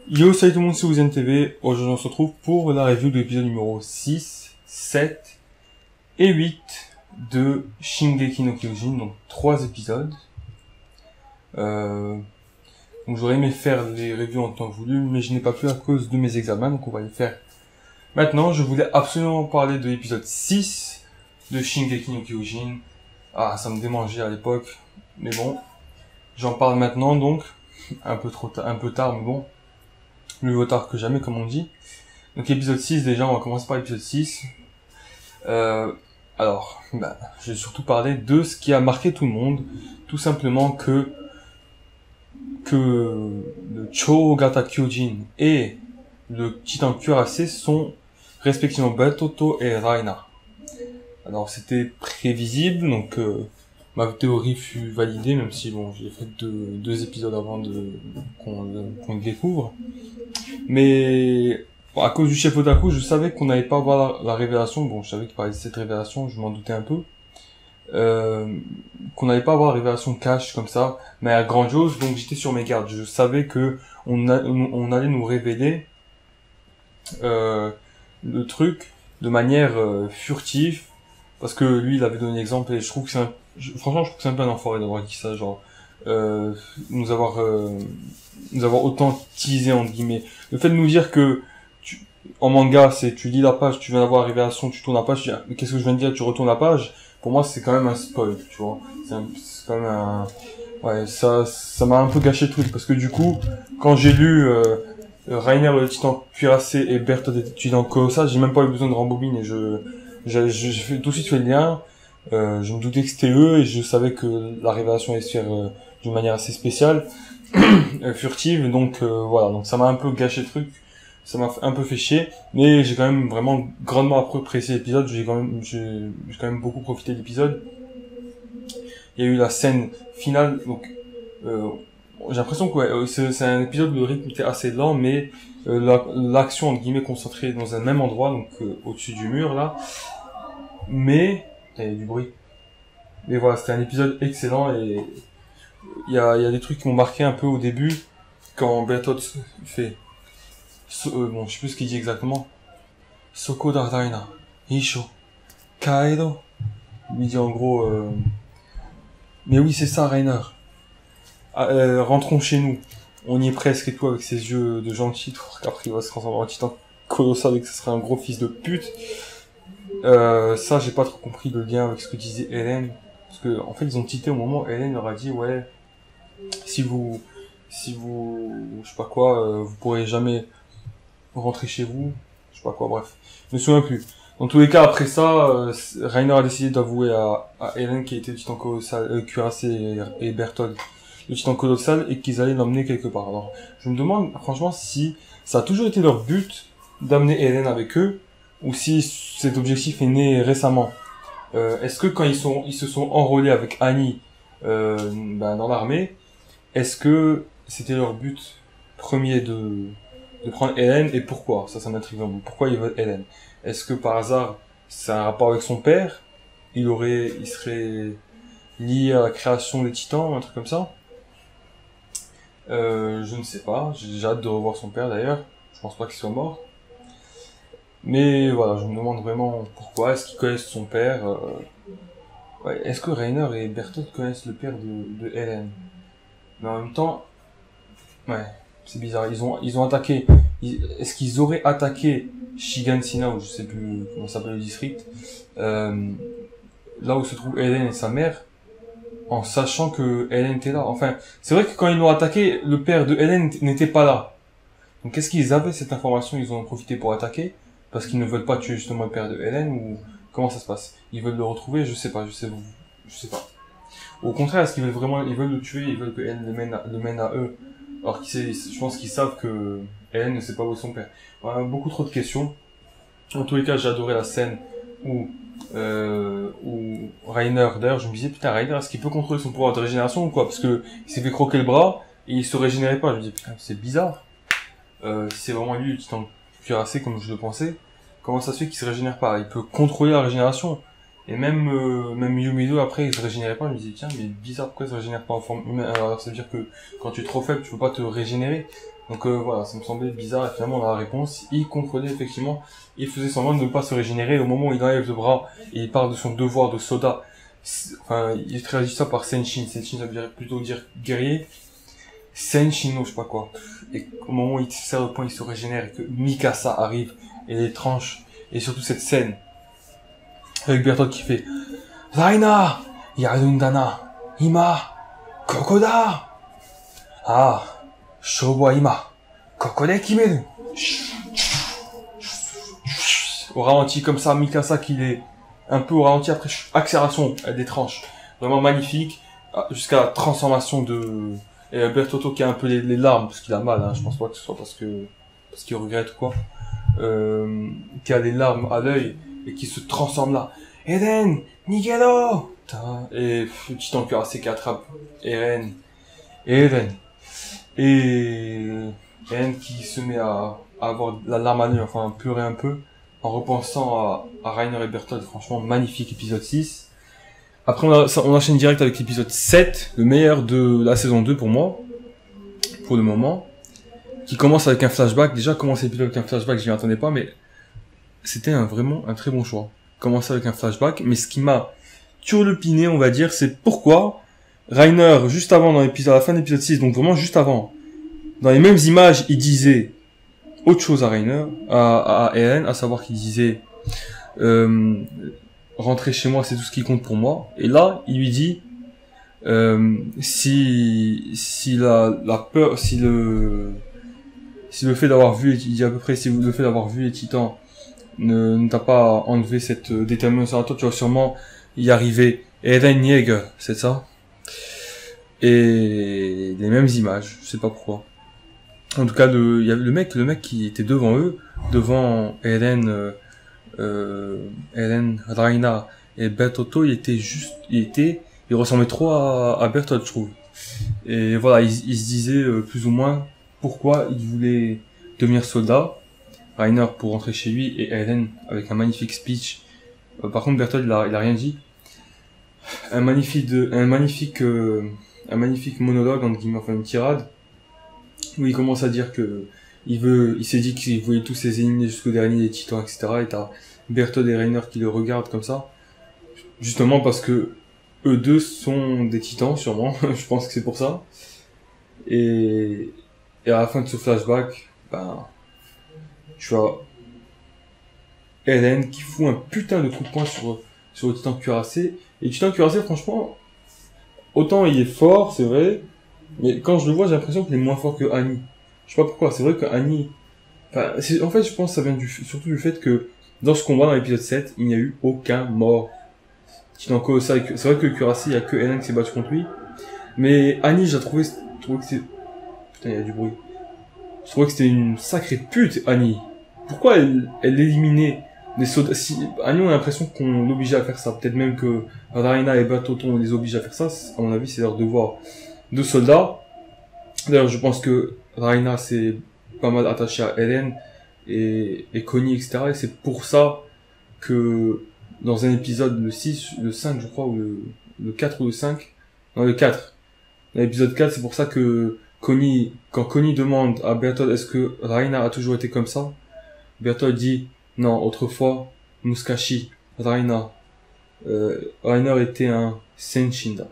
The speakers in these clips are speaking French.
Yo, salut tout le monde, c'est Ouzen TV. Aujourd'hui, on se retrouve pour la review de l'épisode numéro 6, 7 et 8 de Shingeki no Kyojin, donc 3 épisodes. Donc j'aurais aimé faire les reviews en temps voulu, mais je n'ai pas pu à cause de mes examens, donc on va les faire maintenant. Je voulais absolument parler de l'épisode 6 de Shingeki no Kyojin. Ah, ça me démangeait à l'époque, mais bon, j'en parle maintenant, donc un peu tard, mais bon. Mieux vaut tard que jamais, comme on dit. Donc épisode 6 déjà, on va commencer par l'épisode 6. Alors, je vais surtout parler de ce qui a marqué tout le monde. Tout simplement que le Chōgata Kyojin et le Titan Cuirassé sont respectivement Bertotto et Reiner. Alors c'était prévisible, donc ma théorie fut validée, même si bon, j'ai fait deux épisodes avant qu'on le découvre. Mais bon, à cause du chef Otaku, je savais qu'on n'allait pas avoir la révélation. Bon, je savais qu'il parlait de cette révélation, je m'en doutais un peu. Qu'on n'allait pas avoir la révélation cash comme ça, mais à grandiose, donc j'étais sur mes gardes. Je savais que on allait nous révéler le truc de manière furtive, parce que lui, il avait donné l'exemple, et je trouve que franchement, je trouve que c'est un peu un enfoiré d'avoir dit ça, genre, nous avoir autant teasé, entre guillemets. Le fait de nous dire que, en manga, tu lis la page, tu viens d'avoir la révélation, tu tournes la page, tu dis, ah, mais qu'est-ce que je viens de dire, tu retournes la page, pour moi, c'est quand même un spoil, tu vois. C'est quand même ouais, ça m'a un peu gâché le truc, parce que du coup, quand j'ai lu, Reiner le Titan Cuirassé et Bertholdt le Titan Colossal, j'ai même pas eu besoin de rembobiner, j'ai tout de suite fait le lien, je me doutais que c'était eux, et je savais que la révélation allait se faire, d'une manière assez spéciale, furtive, donc voilà, donc ça m'a un peu gâché le truc, ça m'a un peu fait chier, mais j'ai quand même vraiment grandement apprécié l'épisode, j'ai quand même beaucoup profité de l'épisode. Il y a eu la scène finale, donc j'ai l'impression que ouais, c'est un épisode où le rythme était assez lent, mais l'action entre guillemets concentrée dans un même endroit, donc au-dessus du mur là, mais il y a du bruit. Mais voilà, c'était un épisode excellent, et il y a des trucs qui m'ont marqué un peu au début, quand Bertholdt fait bon, je sais plus ce qu'il dit exactement. Soko Dardaina, Isho, Kaedo. Il dit en gros, mais oui, c'est ça, Reiner. Rentrons chez nous. On y est presque et tout, avec ses yeux de gentil. Après, il va se transformer en titan colossal et que ce serait un gros fils de pute. Ça, j'ai pas trop compris le lien avec ce que disait Hélène. Parce que, en fait, ils ont tité au moment où Hélène leur a dit, ouais, si vous, je sais pas quoi, vous pourrez jamais rentrer chez vous, je sais pas quoi, bref, je me souviens plus. Dans tous les cas, après ça, Reiner a décidé d'avouer à Hélène qui était le titan colossal, Cuirassé et Bertholdt, le titan colossal, et qu'ils allaient l'emmener quelque part. Alors, je me demande, franchement, si ça a toujours été leur but d'amener Hélène avec eux, ou si cet objectif est né récemment. Est-ce que quand ils se sont enrôlés avec Annie, dans l'armée, est-ce que c'était leur but premier de prendre Hélène, et pourquoi? Ça m'intrigue vraiment. Pourquoi ils veulent Hélène? Est-ce que par hasard, c'est un rapport avec son père? Il serait lié à la création des titans, un truc comme ça? Je ne sais pas. J'ai hâte de revoir son père d'ailleurs. Je pense pas qu'il soit mort. Mais voilà, je me demande vraiment pourquoi. Est-ce qu'ils connaissent son père? Ouais, est-ce que Reiner et Bertholdt connaissent le père de Hélène? Mais en même temps, ouais, c'est bizarre. Ils ont attaqué. Est-ce qu'ils auraient attaqué Shigansina, ou je sais plus comment s'appelle le district, là où se trouve Hélène et sa mère, en sachant que Hélène était là? Enfin, c'est vrai que quand ils l'ont attaqué, le père de Hélène n'était pas là. Donc est-ce qu'ils avaient cette information, ils en ont profité pour attaquer, parce qu'ils ne veulent pas tuer justement le père de Hélène, ou comment ça se passe? Ils veulent le retrouver? Je sais pas. Au contraire, est-ce qu'ils veulent vraiment, ils veulent le tuer, ils veulent que Hélène le mène à eux? Alors je pense qu'ils savent que Hélène ne sait pas où est son père. Voilà, beaucoup trop de questions. En tous les cas, j'ai adoré la scène où Reiner, d'ailleurs, je me disais, putain, Reiner, est-ce qu'il peut contrôler son pouvoir de régénération ou quoi? Parce que il s'est fait croquer le bras, et il se régénérait pas. Je me dis, putain, c'est bizarre. Si c'est vraiment lui, le titan cuirassé, comme je le pensais, comment ça se fait qu'il se régénère pas? Il peut contrôler la régénération. Et même Yumido, après, il se régénérait pas. Je me disais, tiens, mais bizarre, pourquoi il se régénère pas en forme humaine? Alors, ça veut dire que quand tu es trop faible, tu peux pas te régénérer. Donc voilà, ça me semblait bizarre, et finalement dans la réponse, il comprenait effectivement, il faisait semblant de ne pas se régénérer, au moment où il enlève le bras, et il parle de son devoir de soldat, enfin, il traduit ça par Senshin, Senshin ça veut plutôt dire guerrier, Senshino, je sais pas quoi, et au moment où il serre le poing, il se régénère, et que Mikasa arrive, et les tranches, et surtout cette scène, avec Bertolt qui fait, Zaina, Yarundana, Ima, Kokoda, ah, Shobu wa ima, koko de kimeru. Au ralenti comme ça, Mikasa qui est un peu au ralenti, après accélération, elle des tranches. Vraiment magnifique, jusqu'à la transformation de... Et Bertotto qui a un peu les larmes, parce qu'il a mal, hein, je pense pas que ce soit parce qu'il regrette ou quoi. Qui a les larmes à l'œil, et qui se transforme là. Eren, Nigero! Et le titan cuirassé qui attrape Eren. Eren. Et Eren qui se met à avoir la larme à l'œil, enfin pleurer un peu, en repensant à Reiner et Bertolt. Franchement, magnifique épisode 6. Après, on enchaîne direct avec l'épisode 7, le meilleur de la saison 2 pour moi, pour le moment, qui commence avec un flashback. Déjà, commencer l'épisode avec un flashback, je m'y attendais pas, mais c'était vraiment un très bon choix. Commencer avec un flashback, mais ce qui m'a turlupiné, on va dire, c'est pourquoi Reiner, juste avant, dans l'épisode, à la fin de l'épisode 6, donc vraiment juste avant, dans les mêmes images, il disait autre chose à Reiner, à Eren, à savoir qu'il disait rentrer chez moi, c'est tout ce qui compte pour moi. Et là, il lui dit si la peur, si le fait d'avoir vu, il dit à peu près, si le fait d'avoir vu les Titans ne t'a pas enlevé cette détermination à toi, tu vas sûrement y arriver. Eren Yeager, c'est ça? Et les mêmes images, je sais pas pourquoi. En tout cas, il y avait le mec qui était devant eux, devant Eren, Reina et Bertotto, il ressemblait trop à Bertolt, je trouve. Et voilà, il se disait plus ou moins pourquoi il voulait devenir soldat. Reiner pour rentrer chez lui et Eren avec un magnifique speech. Par contre, Bertolt, il a rien dit. Un magnifique monologue, entre guillemets, enfin une tirade, où il commence à dire que il s'est dit qu'il voulait tous les éliminer jusqu'au dernier des titans, etc. Et t'as Bertolt et Reiner qui le regardent comme ça. Justement parce que eux deux sont des titans, sûrement. Je pense que c'est pour ça. Et à la fin de ce flashback, tu as Eren qui fout un putain de coup de poing sur le titan cuirassé. Et le titan cuirassé, franchement, autant il est fort, c'est vrai, mais quand je le vois, j'ai l'impression qu'il est moins fort que Annie. Je sais pas pourquoi, c'est vrai que Annie... en fait, je pense que ça vient surtout du fait que dans ce combat, dans l'épisode 7, il n'y a eu aucun mort. Titan colossal, c'est vrai que le cuirassé, il y a que Eren qui s'est battu contre lui. Mais Annie, j'ai trouvé que c'était... Putain, il y a du bruit. Je trouvais que c'était une sacrée pute, Annie. Pourquoi elle éliminait des soldats? Annie, on a l'impression qu'on l'obligeait à faire ça. Peut-être même que Reina et Bertotto, on les oblige à faire ça. À mon avis, c'est leur devoir de soldats. D'ailleurs, je pense que Reina s'est pas mal attachée à Eren et Connie, etc. Et c'est pour ça que dans un épisode, le 6, le 5, je crois, ou le 4 ou le 5, non, le 4. Dans l'épisode 4, c'est pour ça que quand Connie demande à Bertolt est-ce que Reina a toujours été comme ça, Bertolt dit non, autrefois, Musashi, Reiner était un Senshinda.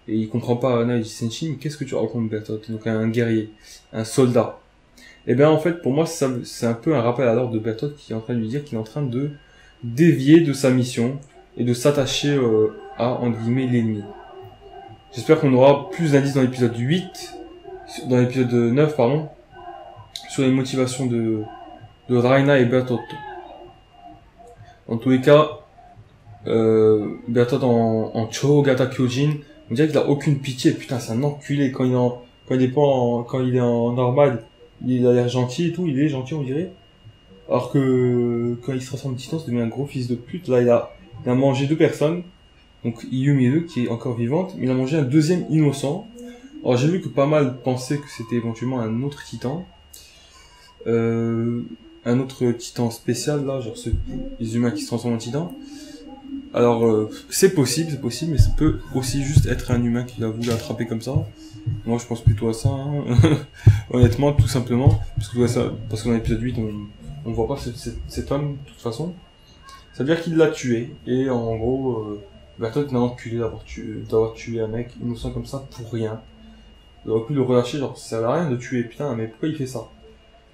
Et il comprend pas, Reiner, il dit Senshin, qu'est-ce que tu racontes, Bertolt? Donc un guerrier, un soldat. Et bien en fait, pour moi, c'est un peu un rappel à l'ordre de Bertolt qui est en train de lui dire qu'il est en train de dévier de sa mission et de s'attacher à, entre guillemets, l'ennemi. J'espère qu'on aura plus d'indices dans l'épisode 8, dans l'épisode 9, pardon, sur les motivations de Reina et Bertotto. En tous les cas, Bertolt en Chogata Kyojin, on dirait qu'il a aucune pitié. Putain, c'est un enculé quand il est en normal, il a l'air gentil et tout, il est gentil on dirait. Alors que quand il se transforme en titan, ça devient un gros fils de pute. Là, il a mangé 2 personnes. Donc Iyumi qui est encore vivante, mais il a mangé un deuxième innocent. Alors j'ai vu que pas mal pensaient que c'était éventuellement un autre titan. Un autre titan spécial là, genre les humains qui se transforment en titan. Alors, c'est possible, mais ça peut aussi juste être un humain qui a voulu attraper comme ça. Moi, je pense plutôt à ça, hein. Honnêtement, tout simplement. Parce que dans l'épisode 8, on voit pas cet homme, de toute façon. Ça veut dire qu'il l'a tué. Et en gros, Bertolt n'a enculé d'avoir tué un mec innocent comme ça pour rien. Il aurait pu le relâcher, genre, ça servait à rien de tuer, putain, mais pourquoi il fait ça?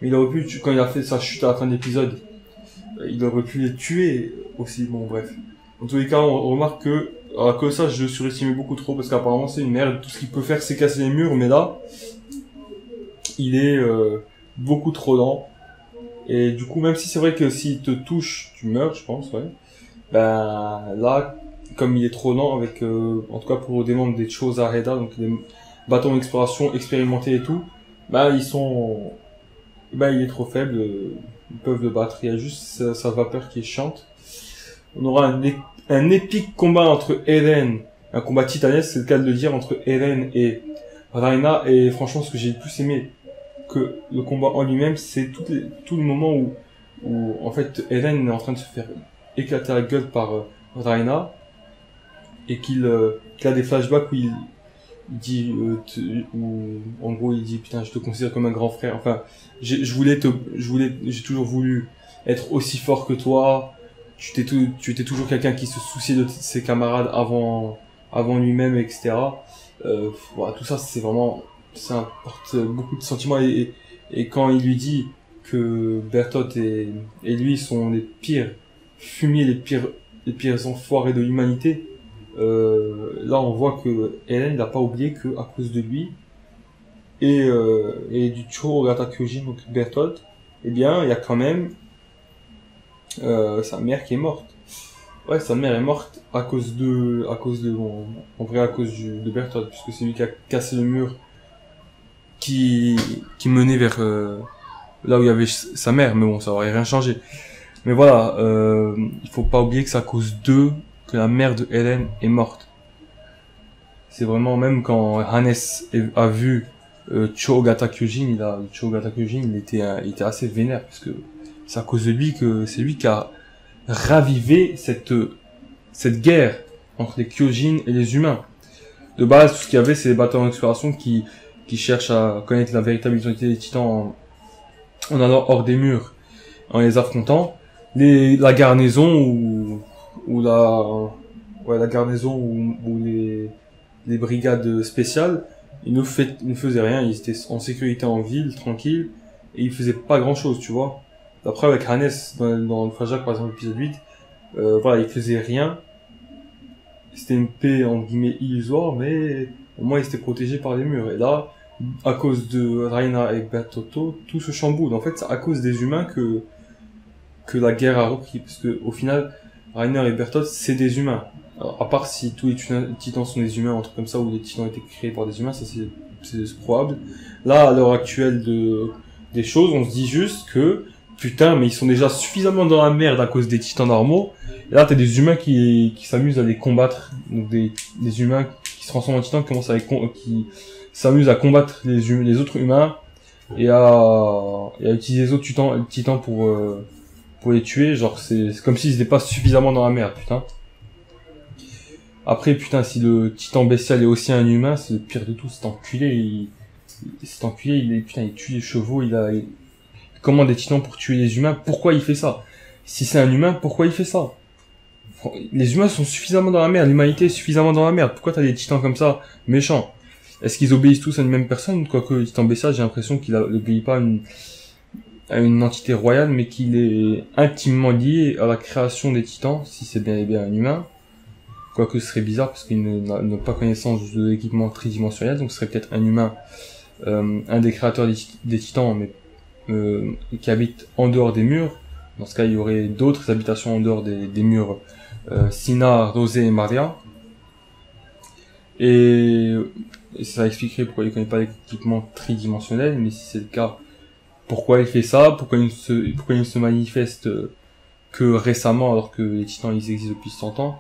Mais il aurait pu, quand il a fait sa chute à la fin de l'épisode, il aurait pu les tuer aussi, bon, bref. En tous les cas, on remarque que, alors que ça, je surestimais beaucoup trop, parce qu'apparemment, c'est une merde, tout ce qu'il peut faire, c'est casser les murs, mais là, il est, beaucoup trop lent. Et du coup, même si c'est vrai que s'il te touche, tu meurs, je pense, ouais. Ben, là, comme il est trop lent avec, en tout cas pour des membres des choses à Reda, donc des bâtons d'exploration expérimentés et tout, ben, il est trop faible, ils peuvent le battre. Il y a juste sa vapeur qui est chiante. On aura un épique combat entre Eren, un combat titanesque, c'est le cas de le dire, entre Eren et Rhaenyra, et franchement, ce que j'ai le plus aimé que le combat en lui-même, c'est tout le moment où, en fait, Eren est en train de se faire éclater la gueule par Rhaenyra, et qu'il a des flashbacks où il dit, en gros, il dit, putain, je te considère comme un grand frère, enfin, j'ai toujours voulu être aussi fort que toi, tu étais toujours quelqu'un qui se souciait de ses camarades avant lui-même, etc. Voilà, tout ça, ça apporte beaucoup de sentiments, et quand il lui dit que Bertolt et lui sont les pires fumiers, les pires enfoirés de l'humanité, là on voit que Hélène n'a pas oublié que à cause de lui et du Chouragata Kyojin, donc Bertolt, eh bien il y a quand même sa mère qui est morte. Ouais, sa mère est morte à cause bon, en vrai à cause de Bertolt, puisque c'est lui qui a cassé le mur qui menait vers là où il y avait sa mère, mais bon, ça aurait rien changé. Mais voilà, il faut pas oublier que c'est à cause d'eux que la mère de Hélène est morte. C'est vraiment, même quand Hannes a vu Cho'Gatta Kyojin, il était assez vénère, parce que c'est à cause de lui que c'est lui qui a ravivé cette guerre entre les Kyojin et les humains. De base, tout ce qu'il y avait, c'est les bataillons d'exploration qui cherchent à connaître la véritable identité des titans en allant hors des murs, en les affrontant. La garnison la garnison ou les brigades spéciales, ils ne faisaient rien, ils étaient en sécurité en ville, tranquille, et ils faisaient pas grand chose, tu vois. Après, avec Hannes, dans le flashback, par exemple, l'épisode 8, voilà, il faisait rien. C'était une paix, entre guillemets, illusoire, mais au moins, ils étaient protégés par les murs. Et là, à cause de Rhaenyra et Bertotto, tout se chamboule. En fait, c'est à cause des humains que la guerre a repris, parce que au final, Rhaenyra et Bertolt, c'est des humains. Alors, à part si tous les titans sont des humains, un truc comme ça, ou les titans ont été créés par des humains, ça c'est probable. Là, à l'heure actuelle des choses, on se dit juste que, putain, mais ils sont déjà suffisamment dans la merde à cause des titans normaux. Et là, t'as des humains qui s'amusent à les combattre, donc des humains qui se transforment en titans, qui s'amusent à combattre les autres humains, et à utiliser les autres titans pour les tuer, genre c'est comme s'ils étaient pas suffisamment dans la merde, putain. Après, putain, si le titan bestial est aussi un humain, c'est le pire de tout, cet enculé, il tue les chevaux, il commande des titans pour tuer les humains, pourquoi il fait ça? Si c'est un humain, pourquoi il fait ça? Les humains sont suffisamment dans la merde, l'humanité est suffisamment dans la merde, pourquoi t'as des titans comme ça, méchants? Est-ce qu'ils obéissent tous à une même personne? Quoique le titan bestial, j'ai l'impression qu'il n'obéit pas à une entité royale, mais qu'il est intimement lié à la création des titans, si c'est bien et bien un humain. Quoique ce serait bizarre, parce qu'il n'a pas connaissance de l'équipement tridimensionnel, donc ce serait peut-être un humain, un des créateurs des titans, mais qui habite en dehors des murs. Dans ce cas, il y aurait d'autres habitations en dehors des murs, Sina, Rosé et Maria. Et ça expliquerait pourquoi il connaît pas l'équipement tridimensionnel, mais si c'est le cas, pourquoi il fait ça, pourquoi il ne se manifeste que récemment, alors que les titans ils existent depuis 100 ans.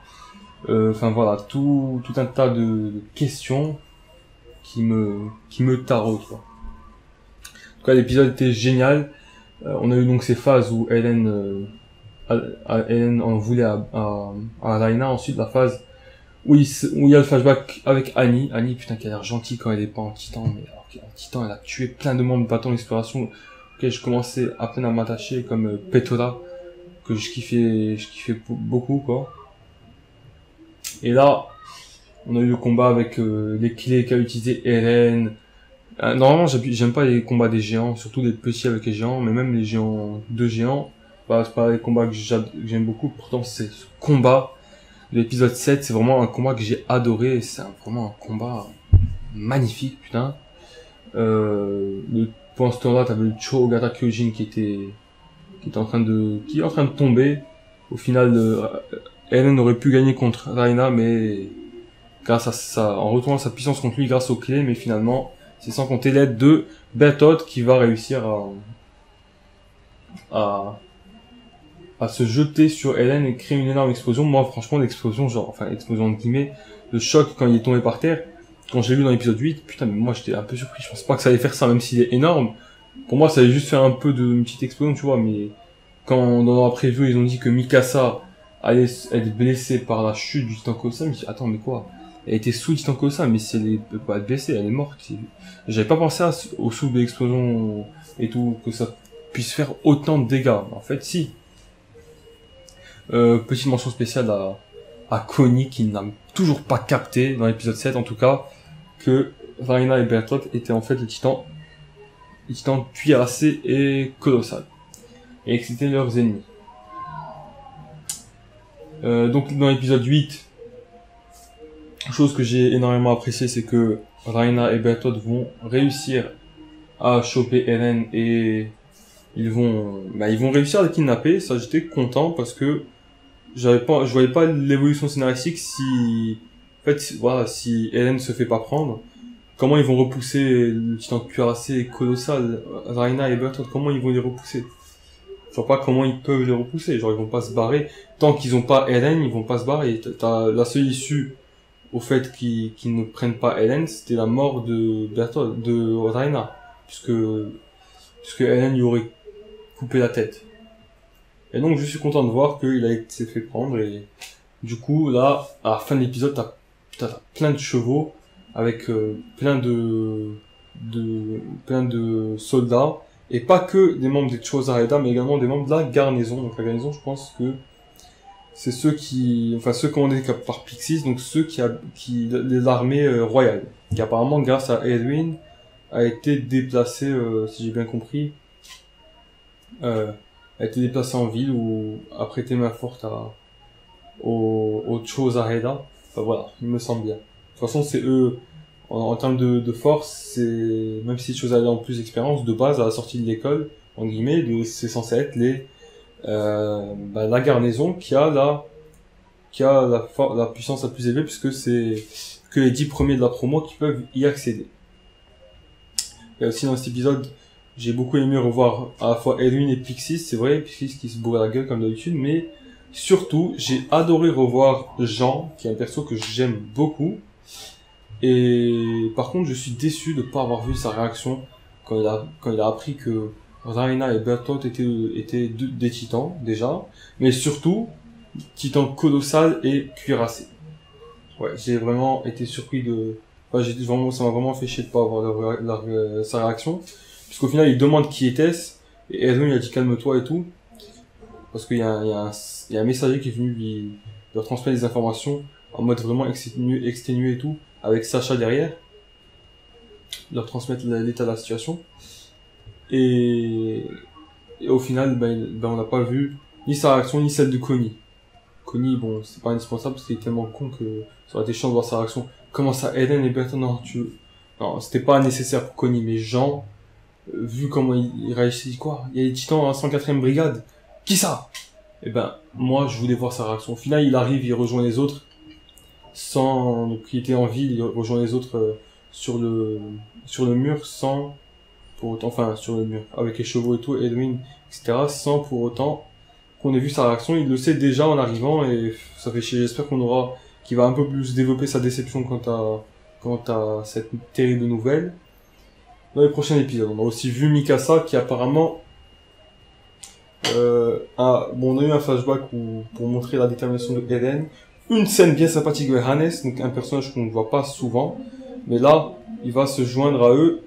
Enfin voilà, tout un tas de questions qui me tarautent, quoi. En tout cas, l'épisode était génial. On a eu donc ces phases où Hélène Eren en voulait à Rhaena. Ensuite, la phase où où il y a le flashback avec Annie. Annie, putain, qui a l'air gentille quand elle est pas en titan, mais alors qu'en titan, elle a tué plein de membres de bâton d'exploration auxquels je commençais à peine à m'attacher, comme Petora, que je kiffais beaucoup, quoi. Et là, on a eu le combat avec les clés qu'a utilisé Eren. Normalement, j'aime pas les combats des géants, surtout les petits avec les géants, mais même les géants, deux géants, bah, c'est pas les combats que j'aime beaucoup. Pourtant, c'est ce combat de l'épisode 7, c'est vraiment un combat que j'ai adoré. C'est vraiment un combat magnifique, putain. Pendant ce temps-là, t'avais le Cho'Gath Kyojin qui est en train de tomber. Au final, Eren aurait pu gagner contre Rhaena, mais en retournant sa puissance contre lui grâce aux clés, mais finalement, c'est sans compter l'aide de Bertolt qui va réussir à se jeter sur Eren et créer une énorme explosion. Moi, franchement, l'explosion, explosion de guillemets, le choc quand il est tombé par terre, quand je l'ai vu dans l'épisode 8, putain, mais moi, j'étais un peu surpris. Je pensais pas que ça allait faire ça, même s'il est énorme. Pour moi, ça allait juste faire un peu une petite explosion, tu vois, mais quand, dans la preview, ils ont dit que Mikasa allait être blessée par la chute du Titan Colossal, je me dis, attends, mais quoi? Elle était sous le Titan Colossal, mais si elle peut pas être blessée, elle est morte. J'avais pas pensé au souffle de l'explosion et tout, que ça puisse faire autant de dégâts. En fait, si. Petite mention spéciale à Connie qui n'a toujours pas capté, dans l'épisode 7 en tout cas, que Rhaena et Bertolt étaient en fait les titans cuirassés et colossal. Et que c'était leurs ennemis. Donc dans l'épisode 8, chose que j'ai énormément appréciée, c'est que Rhaena et Bertolt vont réussir à choper Eren et ils vont réussir à le kidnapper. Ça, j'étais content parce que je voyais pas l'évolution scénaristique si, en fait, voilà, si Eren se fait pas prendre, comment ils vont repousser le titan cuirassé colossal, Rhaena et Bertolt, comment ils vont les repousser? Je vois pas comment ils peuvent les repousser, genre ils vont pas se barrer. Tant qu'ils ont pas Eren, ils vont pas se barrer. T'as la seule issue au fait qu'ils ne prennent pas Eren, c'était la mort de Bertolt, de Rhaena, puisque Eren lui aurait coupé la tête. Et donc je suis content de voir qu'il s'est fait prendre et du coup là, à la fin de l'épisode, t'as plein de chevaux avec plein de soldats et pas que des membres des Chozareda mais également des membres de la garnison. Donc la garnison, je pense que c'est ceux commandés par Pixis, donc les armées royales, qui apparemment grâce à Edwin a été déplacé, si j'ai bien compris, a été déplacé en ville ou a prêté main forte aux Chozareda. Enfin voilà, il me semble bien. De toute façon, c'est eux, en termes de force, c'est, même si les Chozareda ont plus d'expérience, de base, à la sortie de l'école, en guillemets, c'est censé être la garnison qui a la puissance la plus élevée, puisque c'est que les 10 premiers de la promo qui peuvent y accéder. Et aussi dans cet épisode, j'ai beaucoup aimé revoir à la fois Edwin et Pixis, c'est vrai, Pixis qui se bourre la gueule comme d'habitude, mais surtout, j'ai adoré revoir Jean, qui est un perso que j'aime beaucoup. Et par contre, je suis déçu de pas avoir vu sa réaction quand il a appris que Rhaena et Bertolt étaient des titans, déjà, mais surtout, titans colossal et cuirassés. Ouais, j'ai vraiment été surpris ça m'a vraiment fait chier de pas avoir sa réaction. Puisqu'au final, il demande qui était-ce, et Edwin il a dit calme-toi et tout. Parce qu'il y a un messager qui est venu leur transmettre des informations en mode vraiment exténué et tout, avec Sacha derrière. Leur transmettre l'état de la situation. Et au final, on n'a pas vu ni sa réaction, ni celle de Connie. Connie, bon, c'est pas indispensable parce qu'il est tellement con que ça aurait été chiant de voir sa réaction. Comment ça, Eren et Bertolt, non, c'était pas nécessaire pour Connie, mais Jean, vu comment il réagit, quoi, il y a les titans à la 104e brigade. Qui ça? Eh ben, moi, je voulais voir sa réaction. Au final, il arrive, il rejoint les autres, donc il était en ville, il rejoint les autres sur le mur, sans pour autant, enfin, sur le mur, avec les chevaux et tout, Edwin, etc., sans pour autant qu'on ait vu sa réaction. Il le sait déjà en arrivant, et ça fait chier. J'espère qu'il va un peu plus développer sa déception quant à cette terrible nouvelle. Dans les prochains épisodes, on a aussi vu Mikasa qui apparemment Bon, on a eu un flashback pour montrer la détermination de Eren. Une scène bien sympathique de Hannes, donc un personnage qu'on ne voit pas souvent. Mais là, il va se joindre à eux,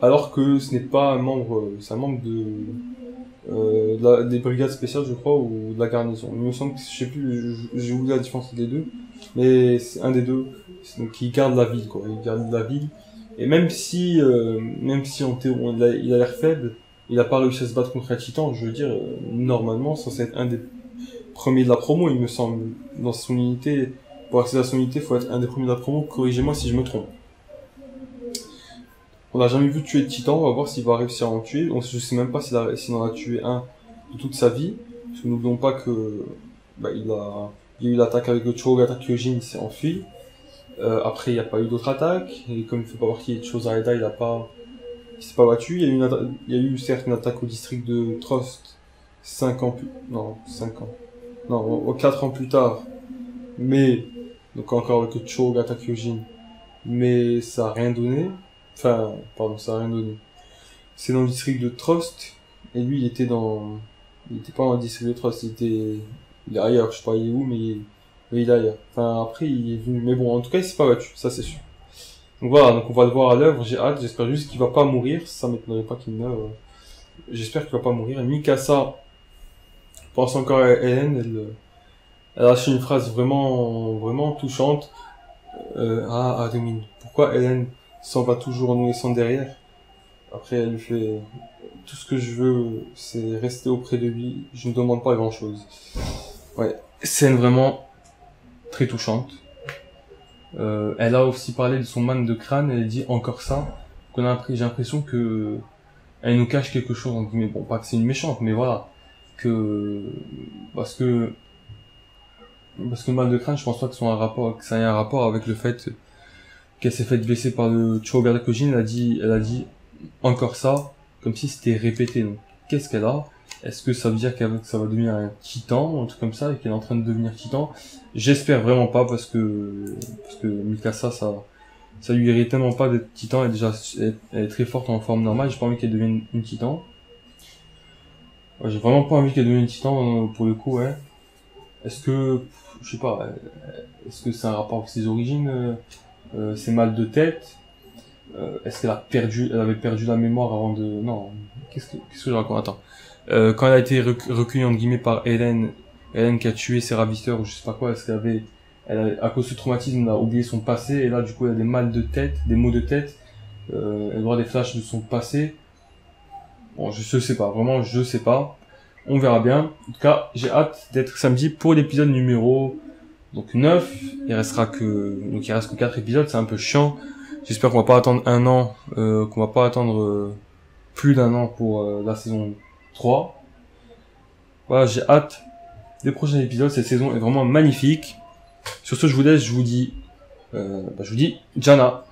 alors que ce n'est pas un membre, c'est un membre des brigades spéciales, je crois, ou de la garnison. Il me semble que, je sais plus, j'ai oublié la différence des deux, mais c'est un des deux. Donc il garde la ville, quoi. Il garde la ville. Et même si en théorie, il a l'air faible, il a pas réussi à se battre contre un titan, je veux dire, normalement, ça c'est un des premiers de la promo, il me semble. Dans son unité, pour accéder à son unité, il faut être un des premiers de la promo, corrigez-moi si je me trompe. On n'a jamais vu tuer de titan, on va voir s'il va réussir à en tuer. Je sais même pas s'il en a tué un de toute sa vie. Parce que n'oublions pas que, il y a eu l'attaque avec le Cho'Gath Kyojin, il s'est enfui. Après, il n'y a pas eu d'autres attaques. Et comme il fait pas partie de Cho'Zareda, il s'est pas battu. Il y a eu certes une attaque au district de Trost 5 ans plus, non, 5 ans. Non, 4 ans plus tard. Mais, donc encore avec le Cho'Gath Kyojin. Mais ça a rien donné. Enfin, pardon, ça a rien donné. C'est dans le district de Trost, et lui, il était pas dans le district de Trost, il est ailleurs, je sais pas il est où, mais il est ailleurs. Enfin, après, il est venu, mais bon, en tout cas, il s'est pas battu, ça c'est sûr. Donc voilà, donc on va le voir à l'œuvre, j'ai hâte, j'espère juste qu'il va pas mourir, ça m'étonnerait pas qu'il meure. J'espère qu'il va pas mourir. Et Mikasa pense encore à Hélène, elle a lâché une phrase vraiment, vraiment touchante. Domine, pourquoi Hélène s'en va toujours en nous laissant derrière? Après, elle lui fait, tout ce que je veux, c'est rester auprès de lui, je ne demande pas grand chose. Ouais, scène vraiment très touchante. Elle a aussi parlé de son manque de crâne, elle dit encore ça. J'ai l'impression que elle nous cache quelque chose, entre guillemets. Bon, pas que c'est une méchante, mais voilà. Parce que le mal de crâne, je pense pas que ça ait un rapport avec le fait qu'elle s'est fait blesser par le Cho'Gath Kyojin. Elle a dit encore ça, comme si c'était répété. Donc, qu'est-ce qu'elle a? Est-ce que ça veut dire que ça va devenir un titan, ou un truc comme ça, et qu'elle est en train de devenir titan? J'espère vraiment pas, parce que Mikasa, ça lui irait tellement pas d'être titan, elle est très forte en forme normale, j'ai pas envie qu'elle devienne une titan. Ouais, j'ai vraiment pas envie qu'elle devienne une titan, pour le coup, ouais. Est-ce que, je sais pas, est-ce que c'est un rapport avec ses origines, ses mal de tête? Est-ce elle avait perdu la mémoire avant de, non, qu'est-ce que je raconte? Attends. Quand elle a été recueillie, entre guillemets, par Hélène qui a tué ses ravisseurs, ou je sais pas quoi, à cause du traumatisme, elle a oublié son passé, et là, du coup, elle a des mal de tête, des maux de tête, elle aura des flashs de son passé. Bon, je sais pas, vraiment, je sais pas. On verra bien. En tout cas, j'ai hâte d'être samedi pour l'épisode numéro, 9. Il reste que 4 épisodes, c'est un peu chiant. J'espère qu'on va pas attendre un an, qu'on va pas attendre plus d'un an pour la saison 3. Voilà, j'ai hâte des prochains épisodes. Cette saison est vraiment magnifique. Sur ce, je vous laisse, je vous dis Jana.